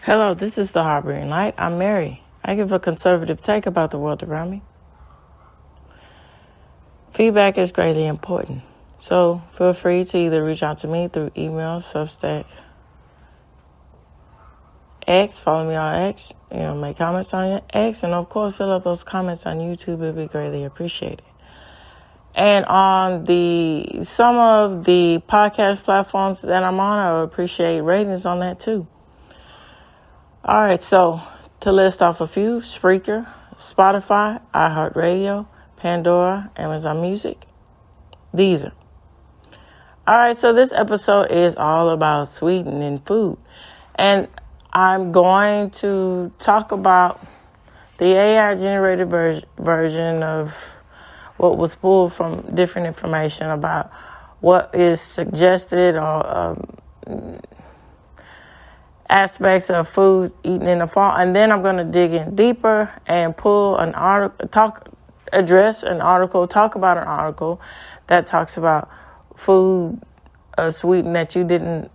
Hello, this is the Harboring Light. I'm Mary. I give a conservative take about the world around me. Feedback is greatly important, so feel free to either reach out to me through email, Substack, X, follow me on X, make comments on X, and of course fill out those comments on YouTube. It'd be greatly appreciated. And on some of the podcast platforms that I'm on, I would appreciate ratings on that too. All right, so to list off a few: Spreaker, Spotify, iHeartRadio, Pandora, Amazon Music, Deezer. All right, so this episode is all about sweetening food. And I'm going to talk about the AI-generated version of what was pulled from different information about what is suggested or aspects of food eaten in the fall. And then I'm going to dig in deeper and pull an article, talk about an article that talks about food sweetened that you didn't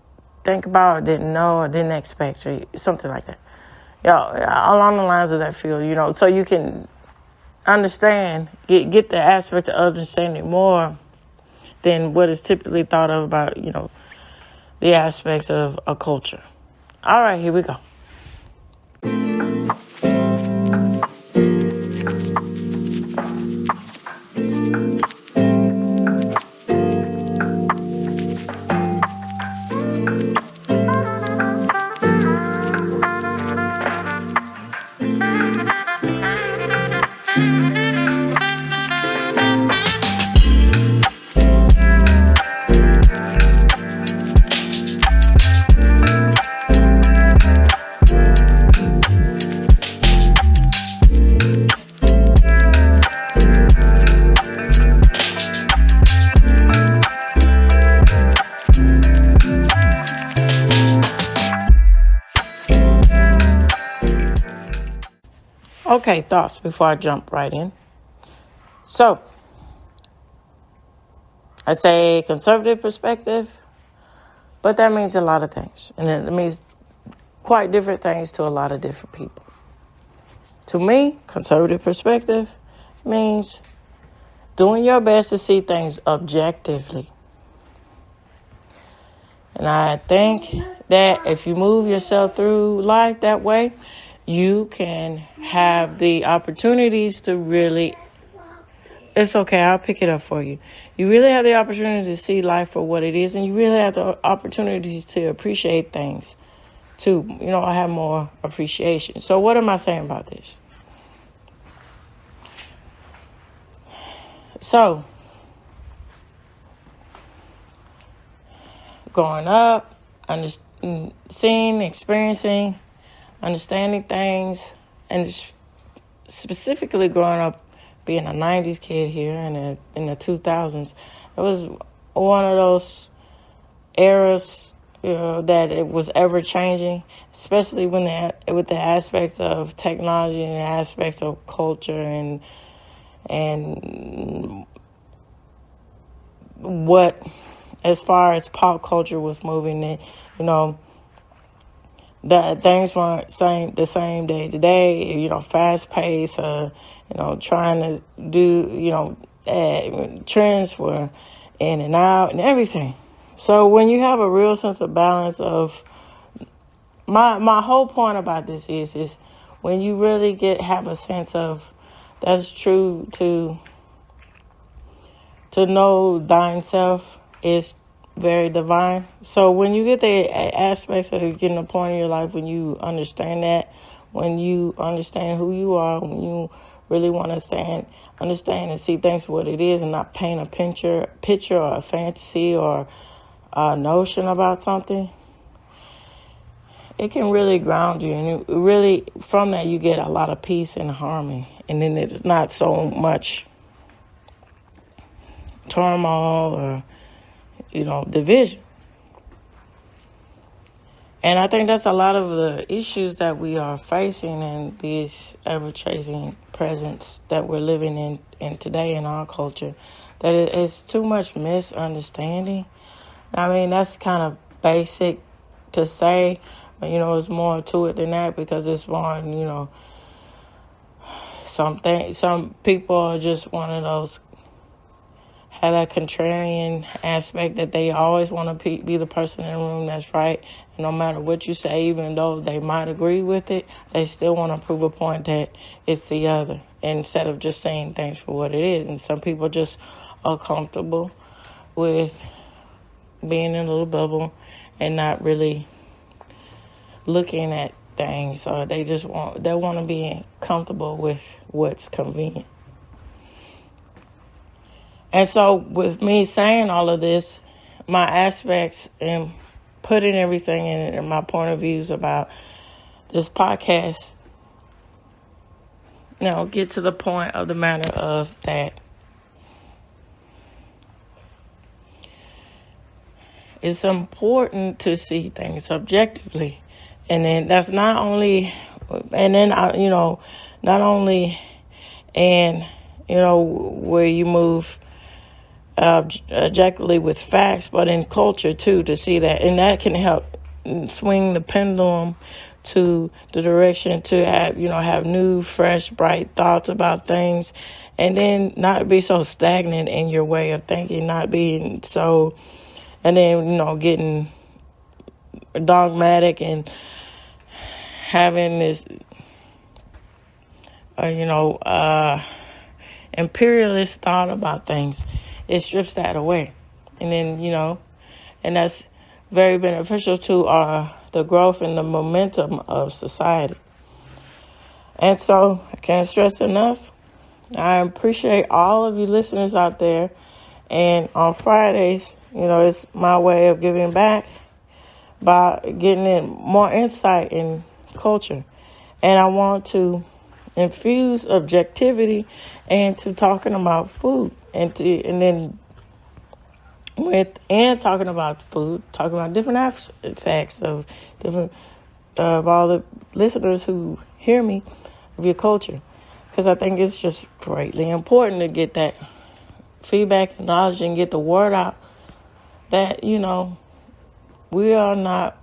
think about or didn't know or didn't expect, or something like that. Along the lines of that field, so you can understand, get the aspect of understanding more than what is typically thought of about, the aspects of a culture. All right, here we go. Okay, thoughts before I jump right in. So, I say conservative perspective, but that means a lot of things. And it means quite different things to a lot of different people. To me, conservative perspective means doing your best to see things objectively. And I think that if you move yourself through life that way, you can have the opportunities to really, it's okay, I'll pick it up for you. You really have the opportunity to see life for what it is, and you really have the opportunities to appreciate things too. I have more appreciation. So what am I saying about this? So, growing up, seeing, experiencing, understanding things, and specifically growing up being a 90s kid here in the 2000s, it was one of those eras that it was ever changing, especially with the aspects of technology and the aspects of culture and what, as far as pop culture was moving, that things weren't the same day to day, fast paced, trying to do, trends were in and out and everything. So when you have a real sense of balance of, my whole point about this is when you really have a sense of, that's true to know thine self is very divine. So when you get the aspects of getting a point in your life, when you understand that, when you understand who you are, when you really want to understand and see things for what it is and not paint a picture or a fantasy or a notion about something, it can really ground you. And really, from that, you get a lot of peace and harmony. And then it's not so much turmoil or division. And I think that's a lot of the issues that we are facing in these ever-changing presence that we're living in today in our culture, that it's too much misunderstanding. I mean, that's kind of basic to say, But, it's more to it than that, because it's more, some people are just one of those, have that contrarian aspect that they always want to be the person in the room that's right. And no matter what you say, even though they might agree with it, they still want to prove a point that it's the other, instead of just saying things for what it is. And some people just are comfortable with being in a little bubble and not really looking at things, or they want to be comfortable with what's convenient. And so with me saying all of this, my aspects and putting everything in it and my point of views about this podcast, get to the point of the matter of that it's important to see things objectively. And then that's not only where you move objectively with facts, but in culture too, to see that. And that can help swing the pendulum to the direction to have new, fresh, bright thoughts about things, and then not be so stagnant in your way of thinking, not being so, and then, getting dogmatic and having this, imperialist thought about things. It strips that away. And then, and that's very beneficial to the growth and the momentum of society. And so I can't stress enough, I appreciate all of you listeners out there. And on Fridays, it's my way of giving back by getting in more insight in culture. And I want to infuse objectivity into talking about food, and talking about food, talking about different aspects of all the listeners who hear me, of your culture, because I think it's just greatly important to get that feedback and knowledge and get the word out that we are not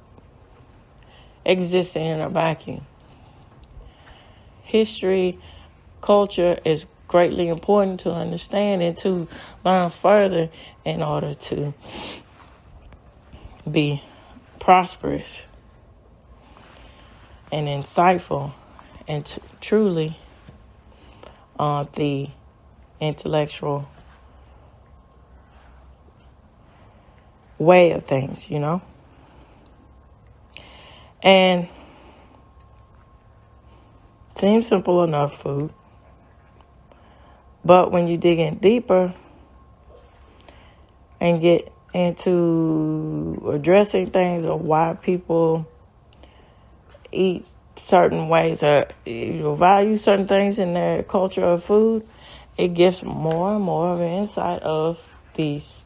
existing in a vacuum. History, culture is greatly important to understand and to learn further in order to be prosperous and insightful and truly on the intellectual way of things, And seems simple enough, food. But when you dig in deeper and get into addressing things of why people eat certain ways or value certain things in their culture of food, it gives more and more of an insight of these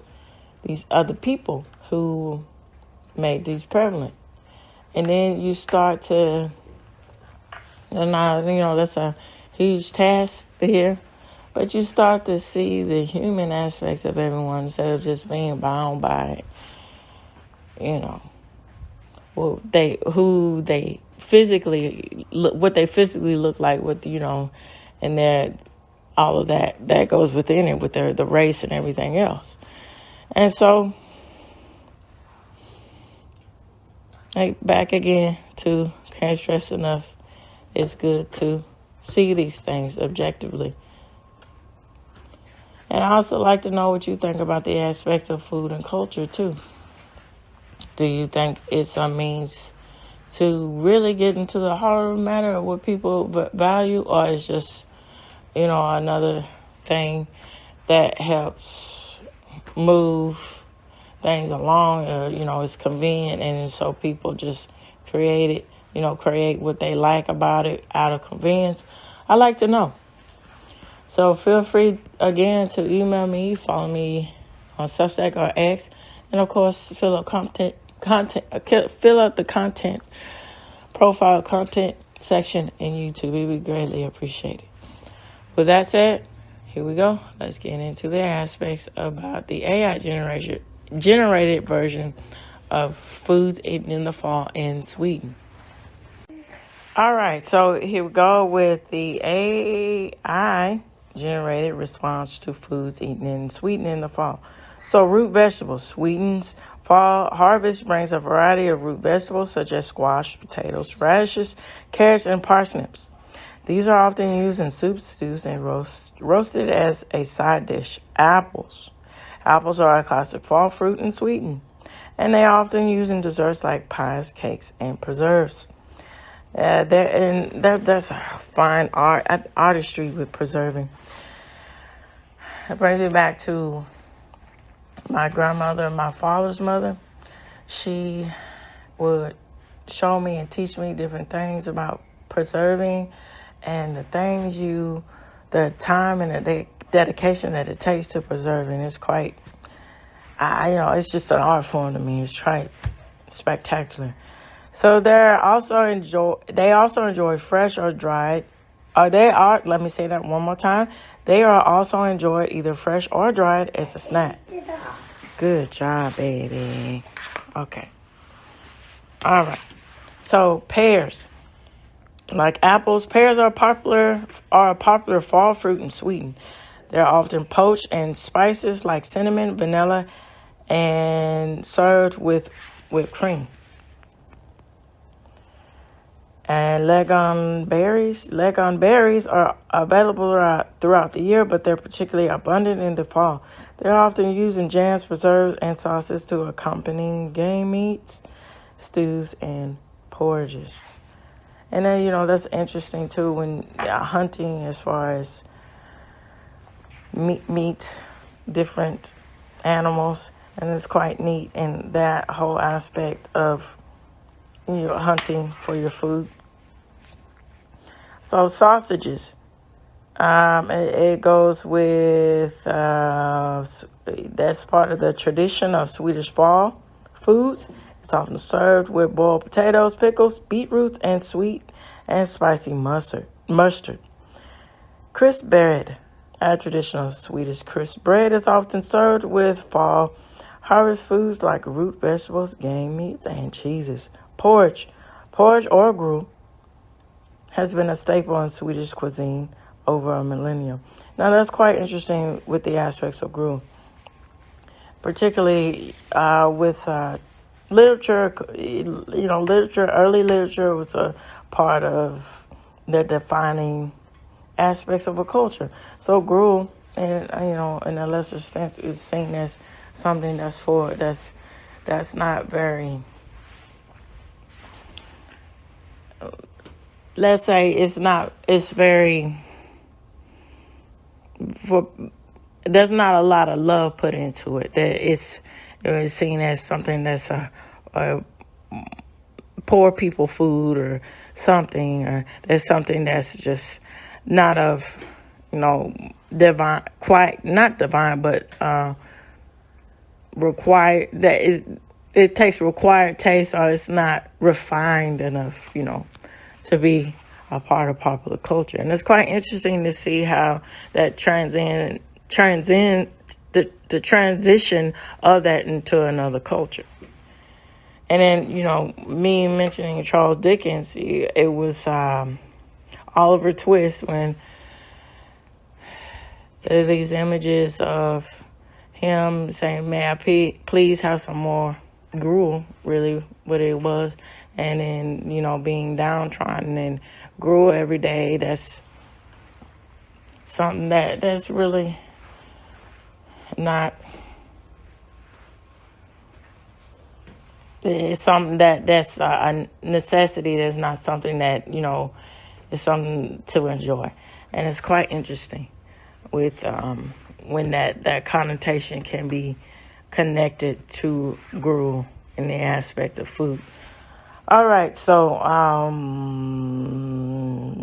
other people who made these prevalent. And then you start to, and that's a huge task here, but you start to see the human aspects of everyone instead of just being bound by, what they physically look like, with, and their, all of that goes within it, with the race and everything else. And so, back again to can't stress enough, it's good to see these things objectively. And I also like to know what you think about the aspect of food and culture too. Do you think it's a means to really get into the heart of the matter of what people value, or it's just, another thing that helps move things along, or, it's convenient, and so people just create what they like about it out of convenience? I like to know. So feel free, again, to email me, follow me on Substack or X, and of course, fill out the content profile content section in YouTube. It would be greatly appreciated. With that said, here we go. Let's get into the aspects about the AI generated version of foods eaten in the fall in Sweden. All right, so here we go with the AI generated response to foods eaten in Sweden in the fall. So root vegetables. Sweden's fall harvest brings a variety of root vegetables such as squash, potatoes, radishes, carrots, and parsnips. These are often used in soups, stews, and roasted as a side dish. Apples. Apples are a classic fall fruit in Sweden, and they are often used in desserts like pies, cakes, and preserves. There's a fine artistry with preserving. It brings me back to my grandmother and my father's mother. She would show me and teach me different things about preserving and the time and the dedication that it takes to preserving. It's quite, it's just an art form to me. It's spectacular. So they also enjoy fresh or dried. Let me say that one more time. They are also enjoyed either fresh or dried as a snack. Good job, baby. Okay. All right. So pears. Like apples, pears are a popular fall fruit in Sweden. They're often poached in spices like cinnamon, vanilla, and served with whipped cream. And Legon berries are available throughout the year, but they're particularly abundant in the fall. They're often used in jams, preserves, and sauces to accompany game meats, stews, and porridges. And then, that's interesting, too, when hunting as far as meat different animals. And it's quite neat in that whole aspect of hunting for your food. So sausages, it goes with, that's part of the tradition of Swedish fall foods. It's often served with boiled potatoes, pickles, beetroots, and sweet and spicy mustard. Crisp bread, a traditional Swedish crisp bread, is often served with fall harvest foods like root vegetables, game meats, and cheeses. Porridge or gruel has been a staple in Swedish cuisine over a millennium. Now, that's quite interesting with the aspects of gruel, particularly with literature. Early literature was a part of the defining aspects of a culture. So gruel, and in a lesser extent, is seen as something that's not very. Let's say there's not a lot of love put into it. That it's seen as something that's a poor people food or something, or there's something that's just not of, divine, quite not divine, but required, that it takes required taste, or it's not refined enough, to be a part of popular culture. And it's quite interesting to see how that transcend the transition of that into another culture. And then, me mentioning Charles Dickens, it was Oliver Twist, when these images of him saying, "May I please have some more gruel," really what it was. And then, being downtrodden and gruel every day, that's something that's really not, it's something that's a necessity. That's not something that, is something to enjoy. And it's quite interesting with when that connotation can be connected to gruel in the aspect of food. All right, so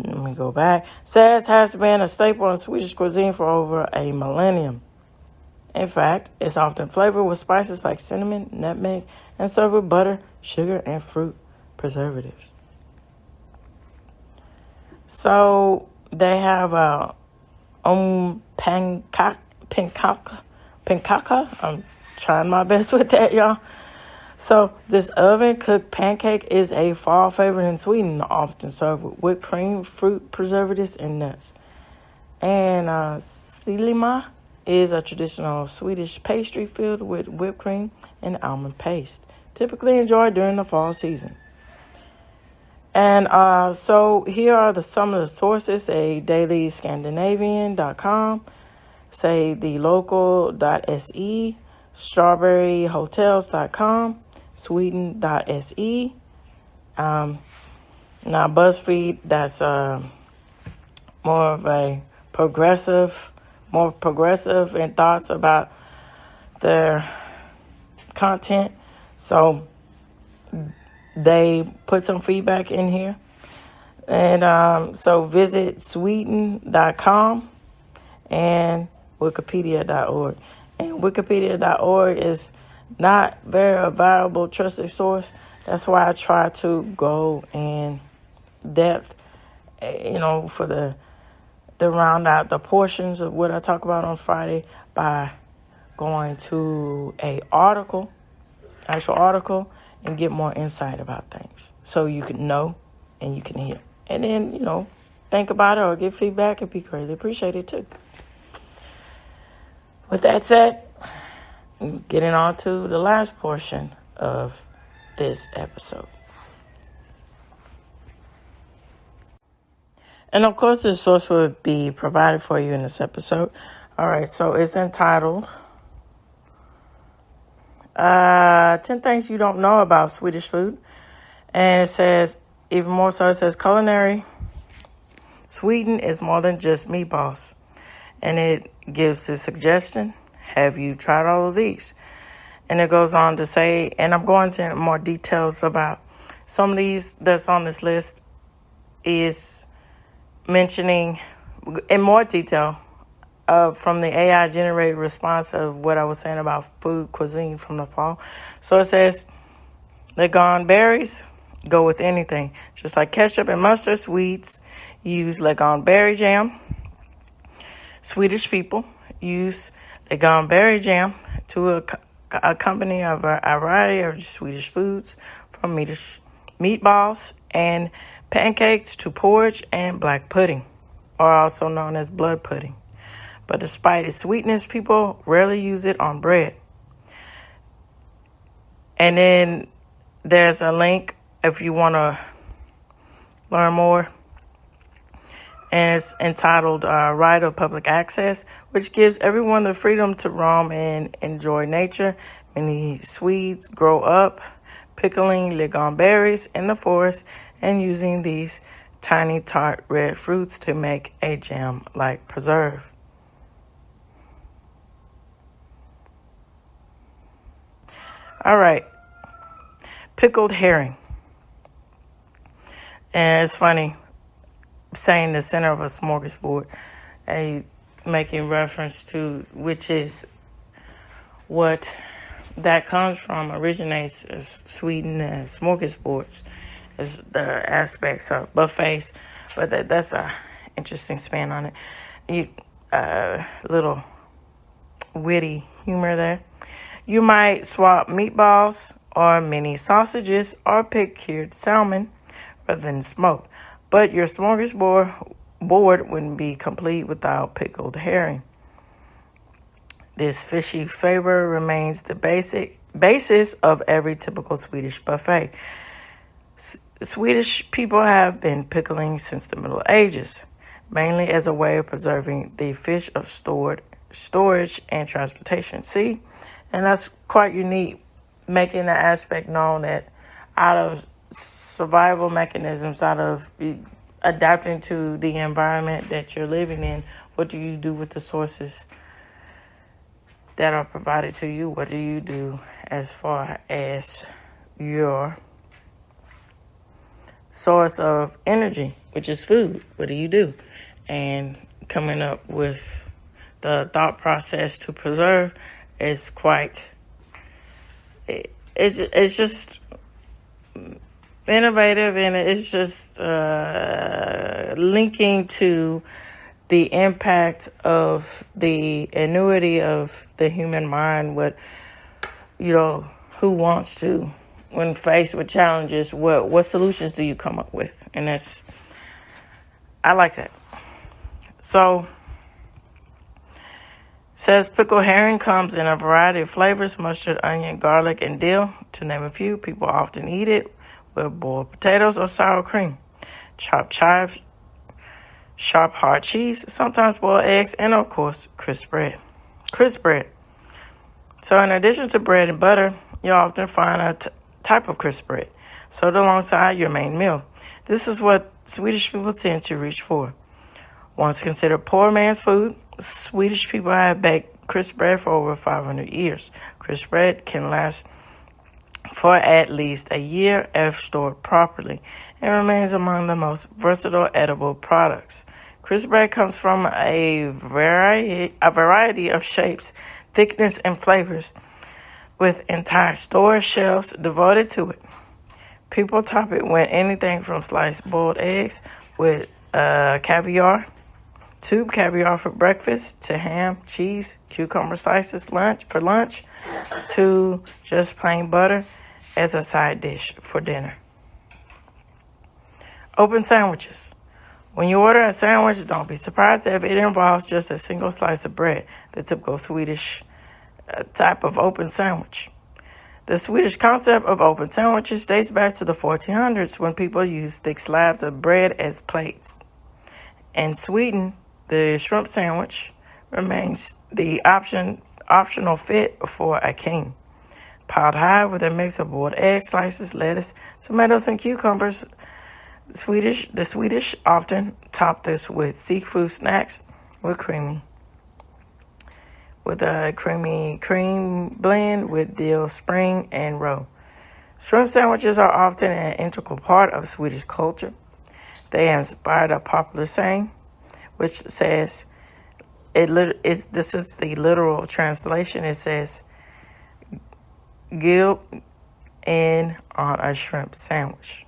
let me go back. Says has been a staple in Swedish cuisine for over a millennium. In fact, it's often flavored with spices like cinnamon, nutmeg, and served with butter, sugar, and fruit preservatives. So they have pankaka. I'm trying my best with that, y'all. So this oven-cooked pancake is a fall favorite in Sweden, often served with whipped cream, fruit preservatives, and nuts. And silima is a traditional Swedish pastry filled with whipped cream and almond paste, typically enjoyed during the fall season. And so here are some of the sources: a dailyscandinavian.com, say thelocal.se, strawberryhotels.com, sweden.se. Now BuzzFeed, that's more of a more progressive in thoughts about their content. So they put some feedback in here. And so visit sweden.com and wikipedia.org. And wikipedia.org is not very viable, trusted source. That's why I try to go in depth, for the round out the portions of what I talk about on Friday by going to actual article, and get more insight about things, so you can know and you can hear. And then, think about it or give feedback. It'd be greatly appreciated too. With that said, getting on to the last portion of this episode. And of course, the source will be provided for you in this episode. All right, so it's entitled 10 Things You Don't Know About Swedish Food. And it says, even more so, it says, culinary Sweden is more than just meatballs. And it gives the suggestion, have you tried all of these? And it goes on to say, and I'm going into more details about some of these that's on this list, is mentioning in more detail from the AI-generated response of what I was saying about food cuisine from the fall. So it says, Legon berries go with anything. Just like ketchup and mustard, Swedes use Legon berry jam. Swedish people use Legon berry jam to accompany a variety of Swedish foods, from meatballs and pancakes to porridge and black pudding, or also known as blood pudding. But despite its sweetness, people rarely use it on bread. And then there's a link if you want to learn more. And it's entitled Right of Public Access, which gives everyone the freedom to roam and enjoy nature. Many Swedes grow up pickling Legon berries in the forest and using these tiny tart red fruits to make a jam-like preserve. All right, pickled herring. And it's funny saying the center of a smorgasbord, making reference to which is what that comes from, originates as Sweden as smorgasbords, as the aspects of buffets. But that's a interesting spin on it. Little witty humor there. You might swap meatballs or mini sausages or pick cured salmon rather than smoked. But your smorgasbord wouldn't be complete without pickled herring. This fishy flavor remains the basis of every typical Swedish buffet. Swedish people have been pickling since the Middle Ages, mainly as a way of preserving the fish of storage and transportation. See? And that's quite unique, making the aspect known that out of survival mechanisms, out of adapting to the environment that you're living in, what do you do with the sources that are provided to you? What do you do as far as your source of energy, which is food? What do you do? And coming up with the thought process to preserve is quite, it's just innovative, and it's just linking to the impact of the ingenuity of the human mind, what who wants to, when faced with challenges, what solutions do you come up with? And I like that. So, says pickled herring comes in a variety of flavors: mustard, onion, garlic, and dill, to name a few. People often eat it with boiled potatoes or sour cream, chopped chives, sharp hard cheese, sometimes boiled eggs, and of course, crisp bread. Crisp bread. So in addition to bread and butter, you'll often find a type of crisp bread served alongside your main meal. This is what Swedish people tend to reach for. Once considered poor man's food, Swedish people have baked crisp bread for over 500 years. Crisp bread can last for at least a year if stored properly and remains among the most versatile edible products. Crisp bread comes from a variety of shapes, thickness, and flavors, with entire store shelves devoted to it. People top it with anything from sliced boiled eggs with caviar, tube caviar for breakfast, to ham, cheese, cucumber slices for lunch, to just plain butter as a side dish for dinner. Open sandwiches. When you order a sandwich, don't be surprised if it involves just a single slice of bread, the typical Swedish type of open sandwich. The Swedish concept of open sandwiches dates back to the 1400s, when people used thick slabs of bread as plates. In Sweden, the shrimp sandwich remains the optional fit for a king. Piled high with a mix of boiled egg slices, lettuce, tomatoes, and cucumbers, the Swedish often top this with seafood snacks with a creamy cream blend with dill, spring, and roe. Shrimp sandwiches are often an integral part of Swedish culture. They inspired a popular saying, which says, this is the literal translation. It says, "Gill in on a shrimp sandwich,"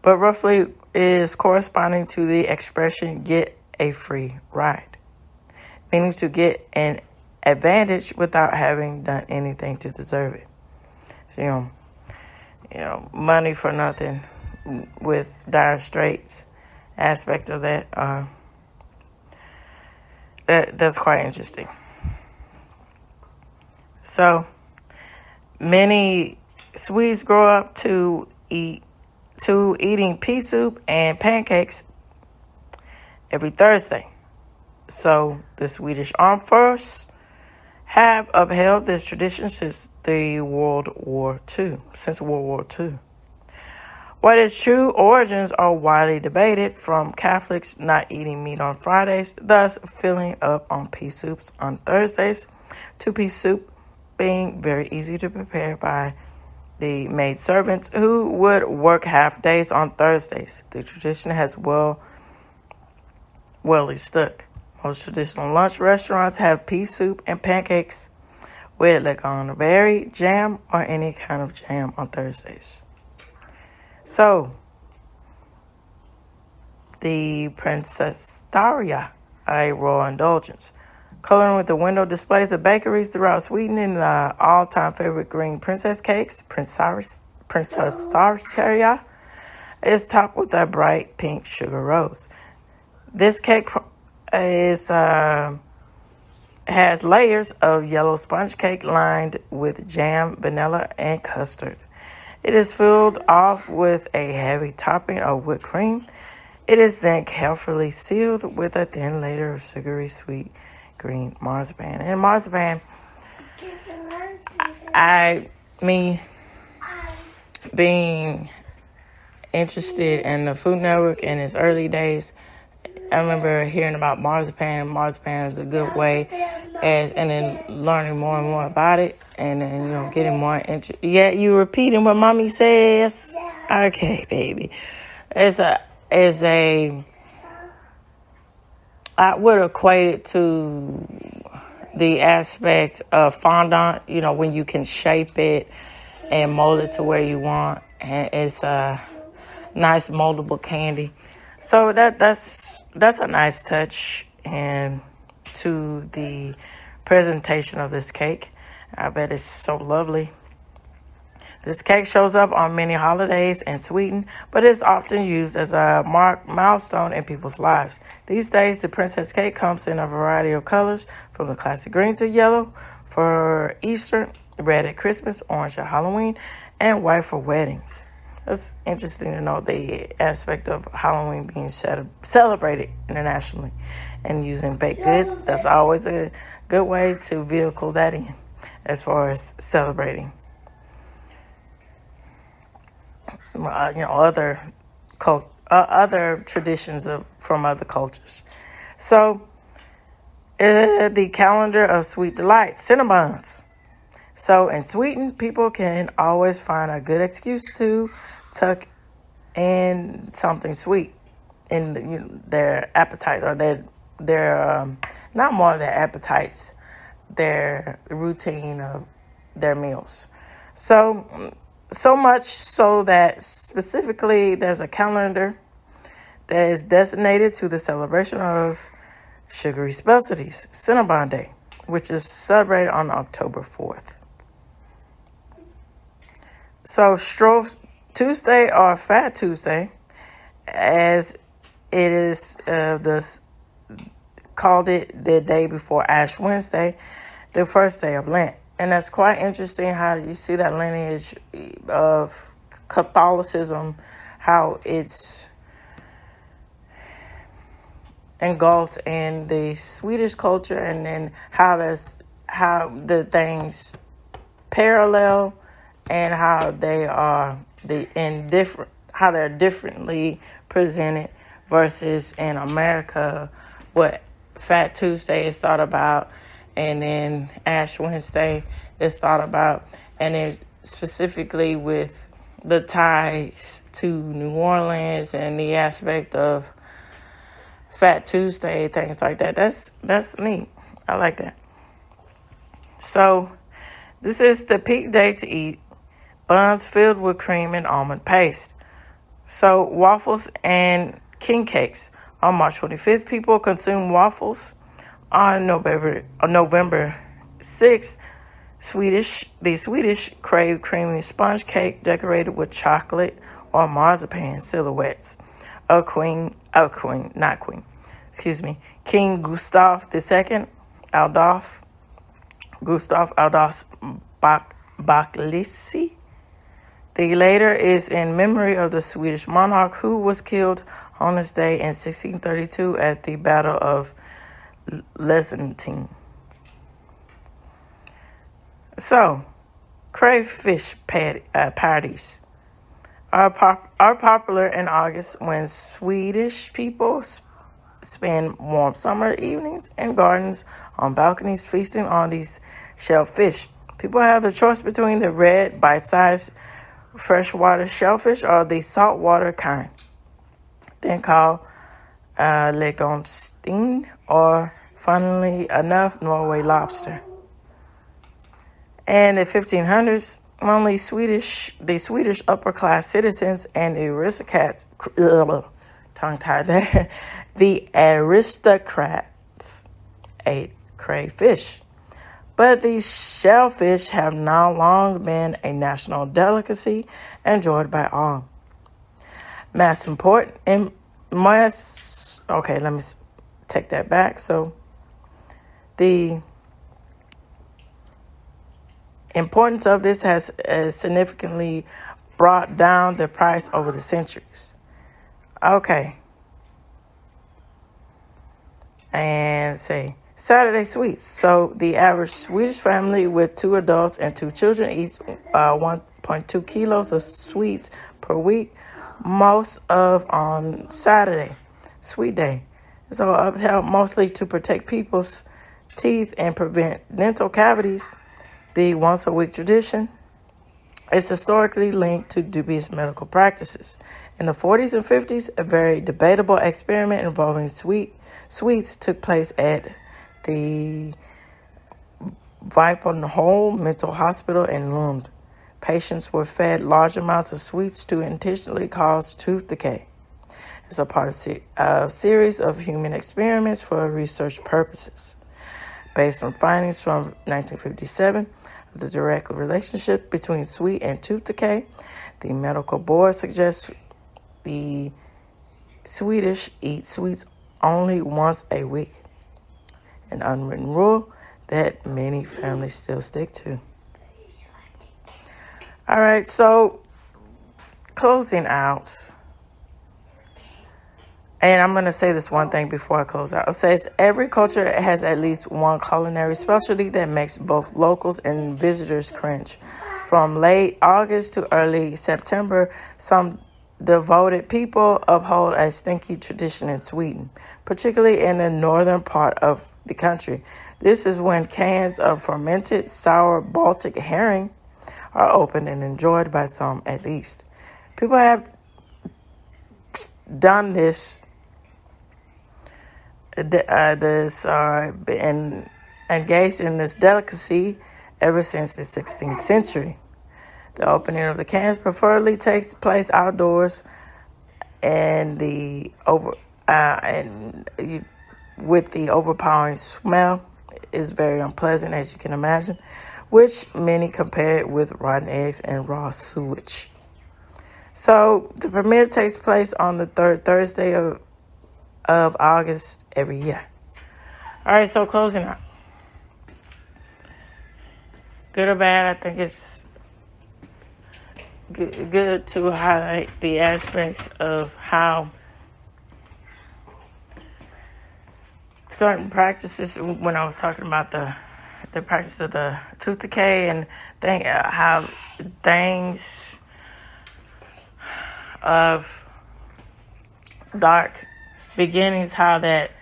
but roughly is corresponding to the expression "get a free ride," meaning to get an advantage without having done anything to deserve it. So, money for nothing with dire straits aspect of that. That's quite interesting. So, many Swedes grow up to eating pea soup and pancakes every Thursday. So the Swedish Armed Forces have upheld this tradition since World War II. What its true origins are widely debated, from Catholics not eating meat on Fridays, thus filling up on pea soups on Thursdays, to pea soup being very easy to prepare by the maid servants who would work half days on Thursdays. The tradition has well stuck. Most traditional lunch restaurants have pea soup and pancakes with lingonberry jam or any kind of jam on Thursdays. So, the Prinsesstårta, a royal indulgence. Coloring with the window displays of bakeries throughout Sweden, and the all-time favorite green princess cakes, Prinsesstårta, is topped with a bright pink sugar rose. This cake has layers of yellow sponge cake lined with jam, vanilla, and custard. It is filled off with a heavy topping of whipped cream. It is then carefully sealed with a thin layer of sugary sweet green marzipan. And marzipan, me being interested in the Food Network in its early days, I remember hearing about marzipan. Marzipan is a good way, and then learning more and more about it, and then getting more interest. Yeah, you repeating what mommy says? Okay, baby. I would equate it to the aspect of fondant. When you can shape it and mold it to where you want, and it's a nice moldable candy. So that's a nice touch and to the presentation of this cake. I bet it's so lovely. This cake shows up on many holidays in Sweden, but is often used as a milestone in people's lives. These days, the princess cake comes in a variety of colors, from the classic green to yellow for Easter, red at Christmas, orange at Halloween, and white for weddings. It's interesting to know the aspect of Halloween being celebrated internationally and using baked goods. That's always a good way to vehicle that in as far as celebrating. Other traditions from other cultures. So, the calendar of sweet delights, Cinnabons. So, in Sweden, people can always find a good excuse to tuck in something sweet in their appetite, or their not more their appetites, their routine of their meals. So much so that specifically there's a calendar that is designated to the celebration of sugary specialties, Cinnabon Day, which is celebrated on October 4th. So Shrove Tuesday, or Fat Tuesday, as it is called it the day before Ash Wednesday, the first day of Lent. And that's quite interesting how you see that lineage of Catholicism, how it's engulfed in the Swedish culture, and then how the things parallel, and how they are how they're differently presented versus in America, what Fat Tuesday is thought about, and then Ash Wednesday is thought about, and then specifically with the ties to New Orleans and the aspect of Fat Tuesday, things like that. That's neat. I like that. So this is the peak day to eat buns filled with cream and almond paste. So waffles and king cakes. On March 25th, people consume waffles. On November 6th, the Swedish crave creamy sponge cake decorated with chocolate or marzipan silhouettes of King Gustav II Adolf Baklisi. The later is in memory of the Swedish monarch who was killed on this day in 1632 at the Battle of Lexington. So, crayfish parties are popular in August when Swedish people spend warm summer evenings in gardens on balconies feasting on these shellfish. People have the choice between the red, bite-sized freshwater shellfish or the saltwater kind, then called legonstein, or funnily enough, Norway lobster. In the 1500s, only the Swedish upper-class citizens and aristocrats, tongue-tied there, the aristocrats ate crayfish. But these shellfish have now long been a national delicacy enjoyed by all. Okay, let me take that back. So the importance of this has significantly brought down the price over the centuries. Okay. And say Saturday sweets. So the average Swedish family with 2 adults and 2 children eats 1.2 kilos of sweets per week, most of on Saturday, sweet day. So upheld mostly to protect people's teeth and prevent dental cavities. The once-a-week tradition is historically linked to dubious medical practices. In the 40s and 50s, a very debatable experiment involving sweets took place at the Vipeholm Mental Hospital in Lund. Patients were fed large amounts of sweets to intentionally cause tooth decay. It's a part of a series of human experiments for research purposes. Based on findings from 1957, the direct relationship between sweet and tooth decay. The medical board suggests the Swedish eat sweets only once a week, an unwritten rule that many families still stick to. All right, so closing out. And I'm going to say this one thing before I close out. It says every culture has at least one culinary specialty that makes both locals and visitors cringe. From late August to early September, some devoted people uphold a stinky tradition in Sweden, particularly in the northern part of the country. This is when cans of fermented sour Baltic herring are opened and enjoyed by some at least. People have done this and engaged in this delicacy ever since the 16th century. The opening of the cans preferably takes place outdoors, and with the overpowering smell is very unpleasant, as you can imagine, which many compare it with rotten eggs and raw sewage. So the premiere takes place on the third Thursday of August every year. All right, so closing out. Good or bad, I think it's good to highlight the aspects of how certain practices, when I was talking about the practice of the tooth decay and how things of dark beginnings, how that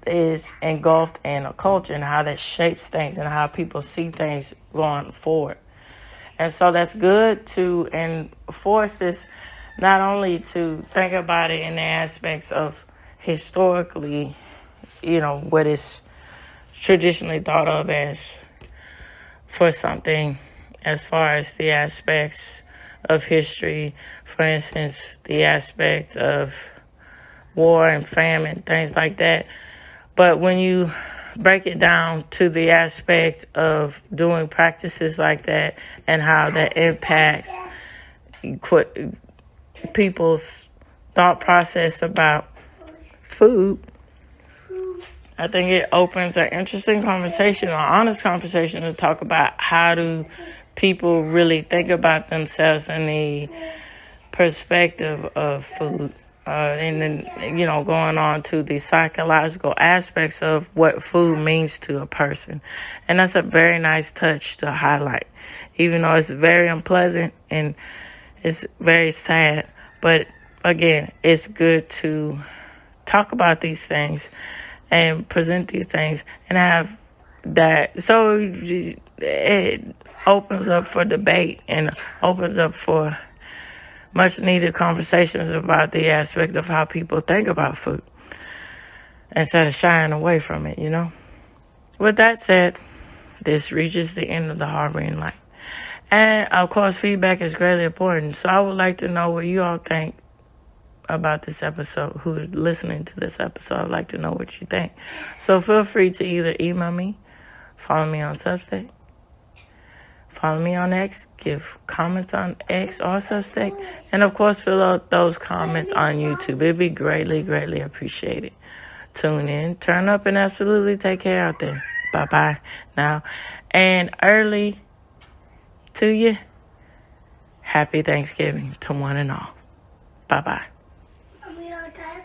is engulfed in a culture and how that shapes things and how people see things going forward. And so that's good to enforce this, not only to think about it in the aspects of historically, what is traditionally thought of as for something as far as the aspects of history, for instance, the aspect of war and famine, things like that. But when you break it down to the aspect of doing practices like that and how that impacts people's thought process about food, I think it opens an interesting conversation, an honest conversation to talk about how do people really think about themselves in the perspective of food. And then, going on to the psychological aspects of what food means to a person. And that's a very nice touch to highlight, even though it's very unpleasant and it's very sad. But again, it's good to talk about these things and present these things and have that. So it opens up for debate and opens up for much needed conversations about the aspect of how people think about food instead of shying away from it, With that said, this reaches the end of the Harboring Light. And of course, feedback is greatly important. So I would like to know what you all think about this episode, who's listening to this episode. I'd like to know what you think. So feel free to either email me, follow me on Substack, follow me on X, give comments on X or Substack, and of course fill out those comments on YouTube. It'd be greatly, greatly appreciated. Tune in, turn up, and absolutely take care out there. Bye-bye now. And early to you, happy Thanksgiving to one and all. Bye-bye. Are we on time?